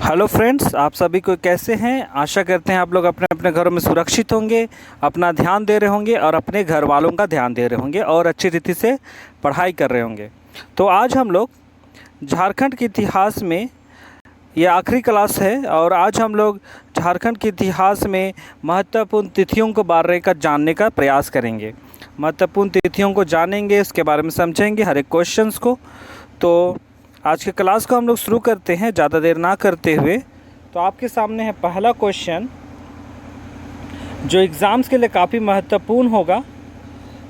Hello friends, आप सभी को कैसे हैं। आशा करते हैं आप लोग अपने अपने घरों में सुरक्षित होंगे, अपना ध्यान दे रहे होंगे और अपने घर वालों का ध्यान दे रहे होंगे और अच्छी रीति से पढ़ाई कर रहे होंगे। तो आज हम लोग झारखंड के इतिहास में, ये आखिरी क्लास है और आज हम लोग झारखंड के इतिहास में महत्वपूर्ण तिथियों के बारे में जानने का प्रयास करेंगे। महत्वपूर्ण तिथियों को जानेंगे, इसके बारे में समझेंगे हर एक क्वेश्चंस को। तो आज के क्लास को हम लोग शुरू करते हैं ज़्यादा देर ना करते हुए। तो आपके सामने है पहला क्वेश्चन जो एग्ज़ाम्स के लिए काफ़ी महत्वपूर्ण होगा।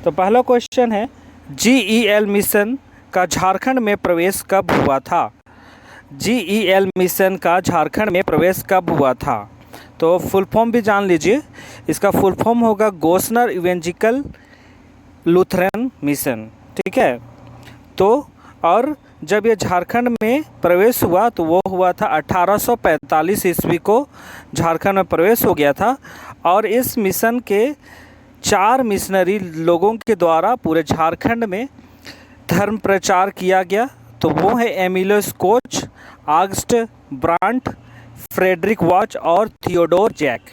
तो पहला क्वेश्चन है, GEL मिशन का झारखंड में प्रवेश कब हुआ था। GEL मिशन का झारखंड में प्रवेश कब हुआ था। तो फुल फॉर्म भी जान लीजिए। इसका फुल फॉर्म होगा गोस्नर इवेंजिकल लूथरन मिशन। ठीक है। तो और जब ये झारखंड में प्रवेश हुआ तो वो हुआ था 1845 ईस्वी को झारखंड में प्रवेश हो गया था। और इस मिशन के 4 मिशनरी लोगों के द्वारा पूरे झारखंड में धर्म प्रचार किया गया। तो वो है Emilius Koch, August Brandt, Frederick वॉच और थियोडोर जैक।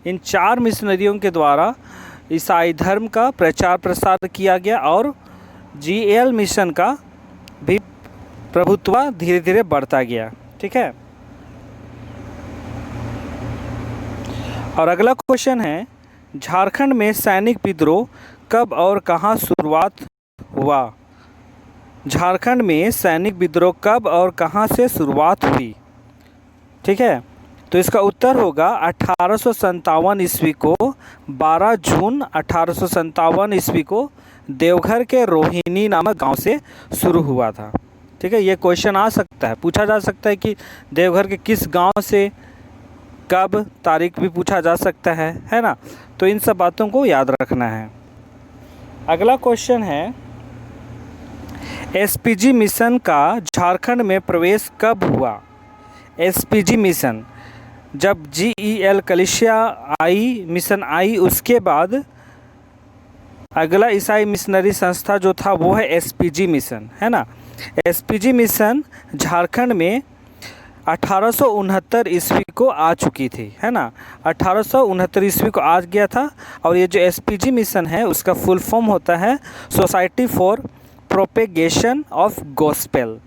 इन 4 मिशनरियों के द्वारा ईसाई धर्म का प्रचार प्रसार किया गया और GEL मिशन का भी प्रभुत्व धीरे धीरे बढ़ता गया। ठीक है। और अगला क्वेश्चन है, झारखंड में सैनिक विद्रोह कब और कहां शुरुआत हुआ। झारखंड में सैनिक विद्रोह कब और कहां से शुरुआत हुई। ठीक है। तो इसका उत्तर होगा 1857 ईस्वी को, 12 जून 1857 ईस्वी को देवघर के रोहिणी नामक गांव से शुरू हुआ था। ठीक है। ये क्वेश्चन आ सकता है, पूछा जा सकता है कि देवघर के किस गांव से, कब, तारीख भी पूछा जा सकता है ना। तो इन सब बातों को याद रखना है। अगला क्वेश्चन है, SPG मिशन का झारखंड में प्रवेश कब हुआ। SPG मिशन, जब GEL कलिसिया आई, मिशन आई, उसके बाद अगला ईसाई मिशनरी संस्था जो था वो है SPG मिशन, है ना। SPG मिशन झारखंड में 1869 ईस्वी को आ चुकी थी, है ना। 1869 ईस्वी को आ गया था। और ये जो SPG मिशन है उसका फुल फॉर्म होता है society for propagation of gospel,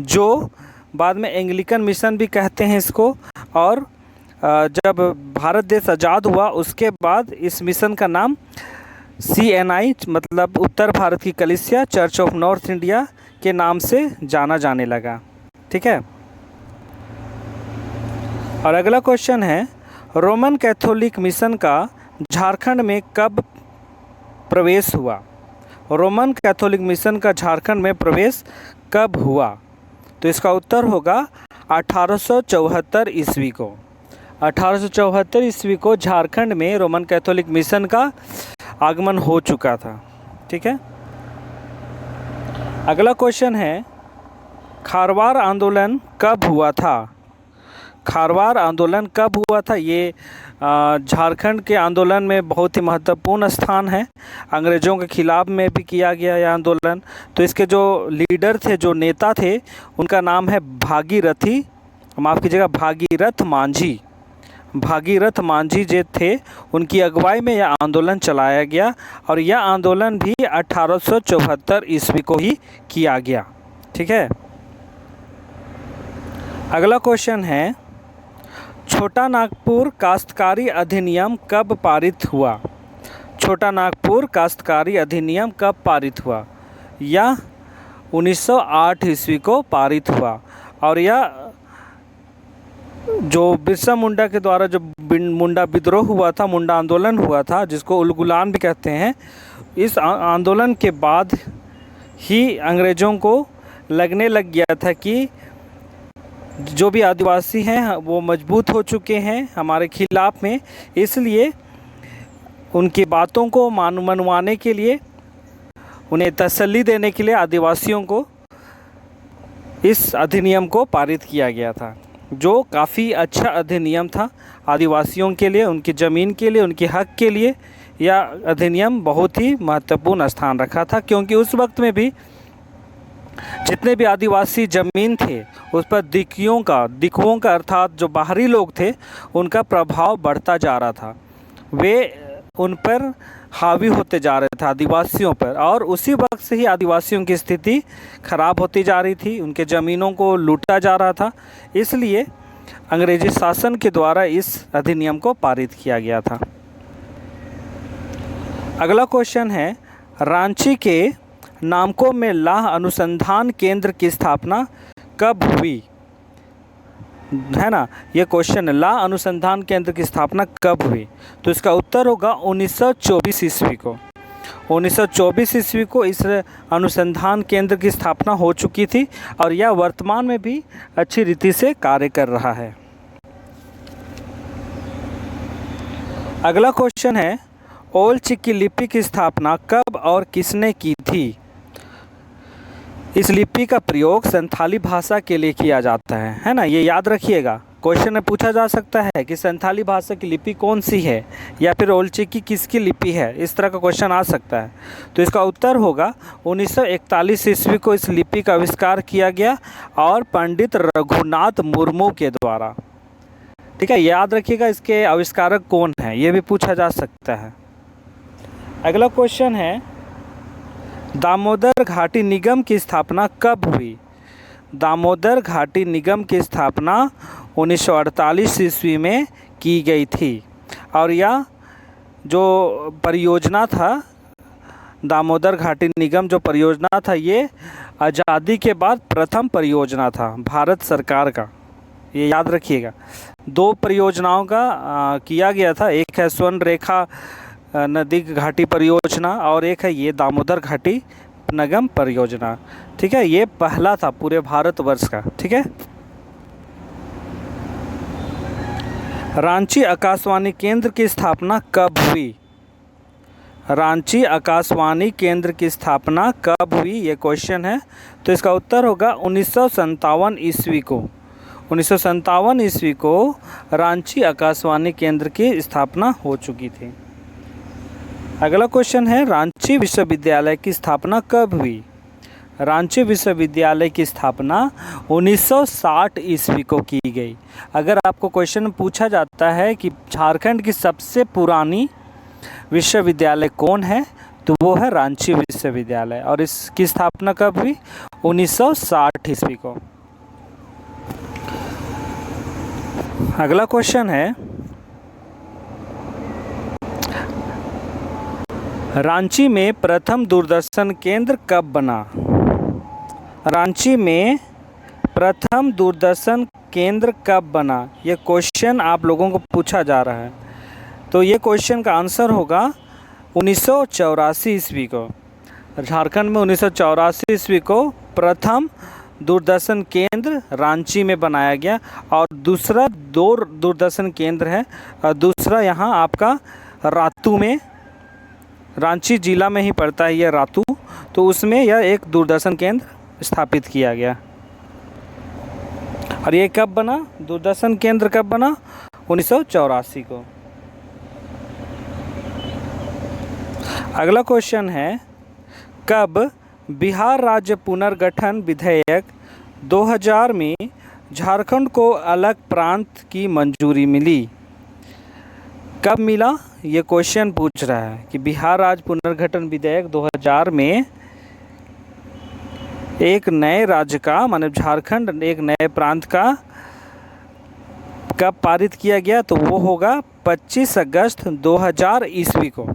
जो बाद में एंग्लिकन मिशन भी कहते हैं इसको। और जब भारत देश आज़ाद हुआ उसके बाद इस मिशन का नाम CNI मतलब उत्तर भारत की कलीसिया, चर्च ऑफ नॉर्थ इंडिया के नाम से जाना जाने लगा। ठीक है। और अगला क्वेश्चन है, रोमन कैथोलिक मिशन का झारखंड में कब प्रवेश हुआ। रोमन कैथोलिक मिशन का झारखंड में प्रवेश कब हुआ। तो इसका उत्तर होगा 1874 ईस्वी को। 1874 ईस्वी को झारखंड में रोमन कैथोलिक मिशन का आगमन हो चुका था। ठीक है। अगला क्वेश्चन है, खारवार आंदोलन कब हुआ था। खारवार आंदोलन कब हुआ था। ये झारखंड के आंदोलन में बहुत ही महत्वपूर्ण स्थान है। अंग्रेज़ों के खिलाफ में भी किया गया यह आंदोलन। तो इसके जो लीडर थे, जो नेता थे, उनका नाम है भागीरथी, माफ़ कीजिएगा, भागीरथ मांझी। भागीरथ मांझी जो थे, उनकी अगुवाई में यह आंदोलन चलाया गया और यह आंदोलन भी 1874 ईस्वी को ही किया गया। ठीक है। अगला क्वेश्चन है, छोटा नागपुर काश्तकारी अधिनियम कब पारित हुआ। छोटा नागपुर काश्तकारी अधिनियम कब पारित हुआ। यह 1908 ईस्वी को पारित हुआ। और यह जो बिरसा मुंडा के द्वारा जो मुंडा विद्रोह हुआ था, मुंडा आंदोलन हुआ था, जिसको उलगुलान भी कहते हैं, इस आंदोलन के बाद ही अंग्रेज़ों को लगने लग गया था कि जो भी आदिवासी हैं वो मजबूत हो चुके हैं हमारे खिलाफ में। इसलिए उनकी बातों को मनवाने के लिए, उन्हें तसल्ली देने के लिए आदिवासियों को इस अधिनियम को पारित किया गया था, जो काफ़ी अच्छा अधिनियम था आदिवासियों के लिए, उनकी ज़मीन के लिए, उनके हक के लिए। यह अधिनियम बहुत ही महत्वपूर्ण स्थान रखा था, क्योंकि उस वक्त में भी जितने भी आदिवासी ज़मीन थे उस पर दिकुओं का अर्थात जो बाहरी लोग थे उनका प्रभाव बढ़ता जा रहा था। वे उन पर हावी होते जा रहे थे आदिवासियों पर, और उसी वक्त से ही आदिवासियों की स्थिति खराब होती जा रही थी, उनके ज़मीनों को लूटा जा रहा था। इसलिए अंग्रेजी शासन के द्वारा इस अधिनियम को पारित किया गया था। अगला क्वेश्चन है, रांची के नामको में लाह अनुसंधान केंद्र की स्थापना कब हुई? है ना, ये क्वेश्चन है, लाह अनुसंधान केंद्र की स्थापना कब हुई? तो इसका उत्तर होगा 1924 ईस्वी को। 1924 ईस्वी को इस अनुसंधान केंद्र की स्थापना हो चुकी थी और यह वर्तमान में भी अच्छी रीति से कार्य कर रहा है। अगला क्वेश्चन है, ओल चिकी लिपि की स्थापना कब और किसने की थी? इस लिपि का प्रयोग संथाली भाषा के लिए किया जाता है ना, ये याद रखिएगा। क्वेश्चन में पूछा जा सकता है कि संथाली भाषा की लिपि कौन सी है या फिर ओल चिकी किसकी लिपि है, इस तरह का क्वेश्चन आ सकता है। तो इसका उत्तर होगा 1941 ईस्वी को इस लिपि का आविष्कार किया गया और पंडित रघुनाथ मुर्मू के द्वारा। ठीक है, याद रखिएगा इसके आविष्कारक कौन है, ये भी पूछा जा सकता है। अगला क्वेश्चन है, दामोदर घाटी निगम की स्थापना कब हुई? दामोदर घाटी निगम की स्थापना 1948 ईस्वी में की गई थी और यह जो परियोजना था, दामोदर घाटी निगम जो परियोजना था, ये आज़ादी के बाद प्रथम परियोजना था भारत सरकार का। ये याद रखिएगा। 2 परियोजनाओं का किया गया था, एक है स्वर्ण रेखा नदी घाटी परियोजना और एक है ये दामोदर घाटी निगम परियोजना। ठीक है, ये पहला था पूरे भारतवर्ष का। ठीक है, रांची आकाशवाणी केंद्र की स्थापना कब हुई? रांची आकाशवाणी केंद्र की स्थापना कब हुई, ये क्वेश्चन है। तो इसका उत्तर होगा 1957 ईस्वी को। 1957 ईस्वी को रांची आकाशवाणी केंद्र की स्थापना हो चुकी थी। अगला क्वेश्चन है, रांची विश्वविद्यालय की स्थापना कब हुई? रांची विश्वविद्यालय की स्थापना 1960 ईस्वी को की गई। अगर आपको क्वेश्चन पूछा जाता है कि झारखंड की सबसे पुरानी विश्वविद्यालय कौन है, तो वो है रांची विश्वविद्यालय और इसकी स्थापना कब हुई? 1960 ईस्वी को। अगला क्वेश्चन है, रांची में प्रथम दूरदर्शन केंद्र कब बना? रांची में प्रथम दूरदर्शन केंद्र कब बना, ये क्वेश्चन आप लोगों को पूछा जा रहा है। तो ये क्वेश्चन का आंसर होगा 1984 ईस्वी को। झारखंड में 1984 ईस्वी को प्रथम दूरदर्शन केंद्र रांची में बनाया गया और दूसरा 2 दूरदर्शन केंद्र है और दूसरा यहाँ आपका रातू में, रांची जिला में ही पड़ता है यह रातू, तो उसमें यह एक दूरदर्शन केंद्र स्थापित किया गया। और ये कब बना, दूरदर्शन केंद्र कब बना? 1984 को। अगला क्वेश्चन है, कब बिहार राज्य पुनर्गठन विधेयक 2000 में झारखंड को अलग प्रांत की मंजूरी मिली? कब मिला, ये क्वेश्चन पूछ रहा है कि बिहार राज्य पुनर्गठन विधेयक 2000 में एक नए राज्य का, माने झारखंड एक नए प्रांत का कब पारित किया गया? तो वो होगा 25 अगस्त 2000 ईस्वी को।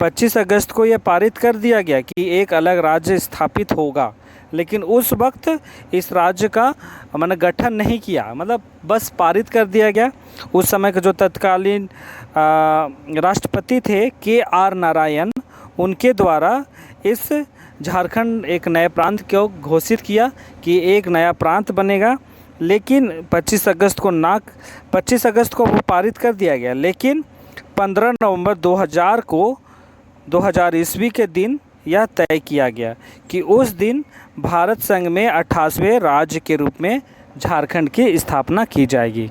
25 अगस्त को यह पारित कर दिया गया कि एक अलग राज्य स्थापित होगा, लेकिन उस वक्त इस राज्य का मैंने गठन नहीं किया, मतलब बस पारित कर दिया गया। उस समय के जो तत्कालीन राष्ट्रपति थे KR नारायण, उनके द्वारा इस झारखंड एक नए प्रांत को घोषित किया कि एक नया प्रांत बनेगा, लेकिन 25 अगस्त को वो पारित कर दिया गया। लेकिन 15 नवंबर 2000 को 2000 ईस्वी के दिन यह तय किया गया कि उस दिन भारत संघ में 28वें राज्य के रूप में झारखंड की स्थापना की जाएगी।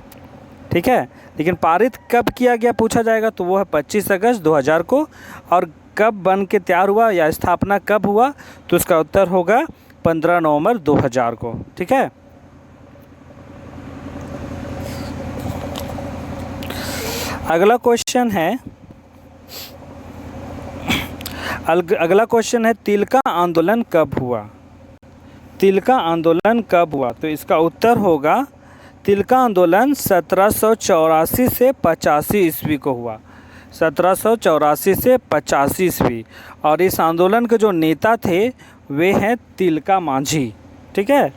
ठीक है, लेकिन पारित कब किया गया पूछा जाएगा तो वो है 25 अगस्त 2000 को। और कब बन के तैयार हुआ या स्थापना कब हुआ, तो उसका उत्तर होगा 15 नवंबर 2000 को। ठीक है, अगला क्वेश्चन है तिल का आंदोलन कब हुआ? तिल का आंदोलन कब हुआ? तो इसका उत्तर होगा तिल का आंदोलन 1784 से 85 ईस्वी को हुआ। 1784 से 85 ईस्वी। और इस आंदोलन के जो नेता थे वे हैं तिलका मांझी। ठीक है,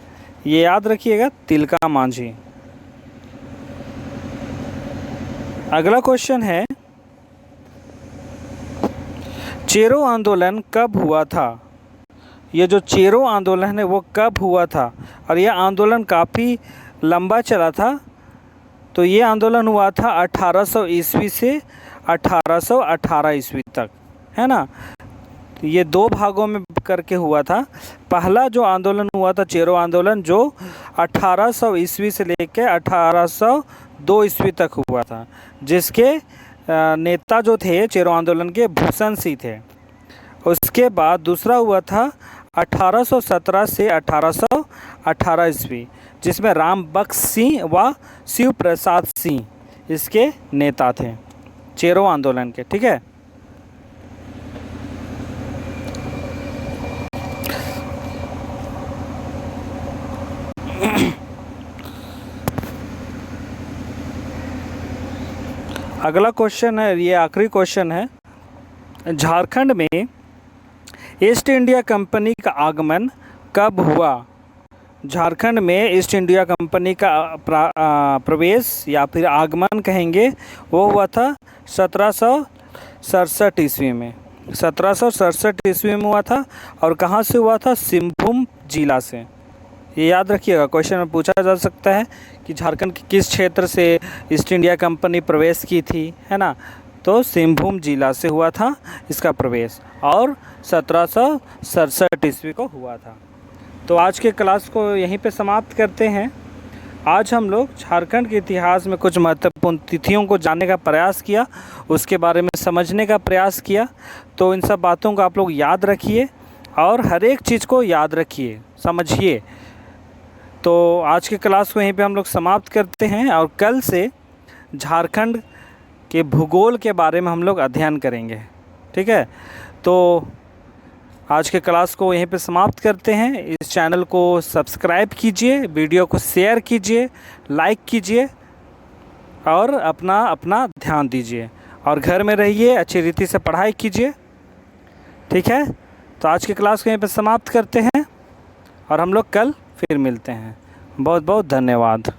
ये याद रखिएगा, तिलका मांझी। अगला क्वेश्चन है चेरो आंदोलन कब हुआ था? ये जो चेरो आंदोलन है वो कब हुआ था? और यह आंदोलन काफ़ी लंबा चला था। तो ये आंदोलन हुआ था 1800 ईस्वी से 1818 ईस्वी तक, है ना। तो ये 2 भागों में करके हुआ था। पहला जो आंदोलन हुआ था चेरो आंदोलन, जो 1800 ईस्वी से लेकर 1802 ईस्वी तक हुआ था, जिसके नेता जो थे चेरो आंदोलन के भूषण सिंह थे। उसके बाद दूसरा हुआ था 1817 से 1818 ईस्वी, जिसमें राम बख्श सिंह व शिव प्रसाद सिंह इसके नेता थे चेरो आंदोलन के। ठीक है, अगला क्वेश्चन है, ये आखिरी क्वेश्चन है, झारखंड में ईस्ट इंडिया कंपनी का आगमन कब हुआ? झारखंड में ईस्ट इंडिया कंपनी का प्रवेश या फिर आगमन कहेंगे, वो हुआ था 1767 ईस्वी में। 1767 ईस्वी में हुआ था। और कहाँ से हुआ था? सिंहभूम जिला से। ये याद रखिएगा, क्वेश्चन में पूछा जा सकता है कि झारखंड के किस क्षेत्र से ईस्ट इंडिया कंपनी प्रवेश की थी, है ना। तो सिंहभूम जिला से हुआ था इसका प्रवेश, और 1767 ईस्वी को हुआ था। तो आज के क्लास को यहीं पे समाप्त करते हैं। आज हम लोग झारखंड के इतिहास में कुछ महत्वपूर्ण तिथियों को जानने का प्रयास किया, उसके बारे में समझने का प्रयास किया। तो इन सब बातों को आप लोग याद रखिए और हर एक चीज़ को याद रखिए, समझिए। तो आज के क्लास को यहीं पे हम लोग समाप्त करते हैं, और कल से झारखंड के भूगोल के बारे में हम लोग अध्ययन करेंगे। ठीक है, तो आज के क्लास को यहीं पे समाप्त करते हैं। इस चैनल को सब्सक्राइब कीजिए, वीडियो को शेयर कीजिए, लाइक कीजिए और अपना ध्यान दीजिए, और घर में रहिए, अच्छी रीति से पढ़ाई कीजिए। ठीक है, तो आज के क्लास को यहीं पे समाप्त करते हैं और हम लोग कल फिर मिलते हैं। बहुत बहुत धन्यवाद।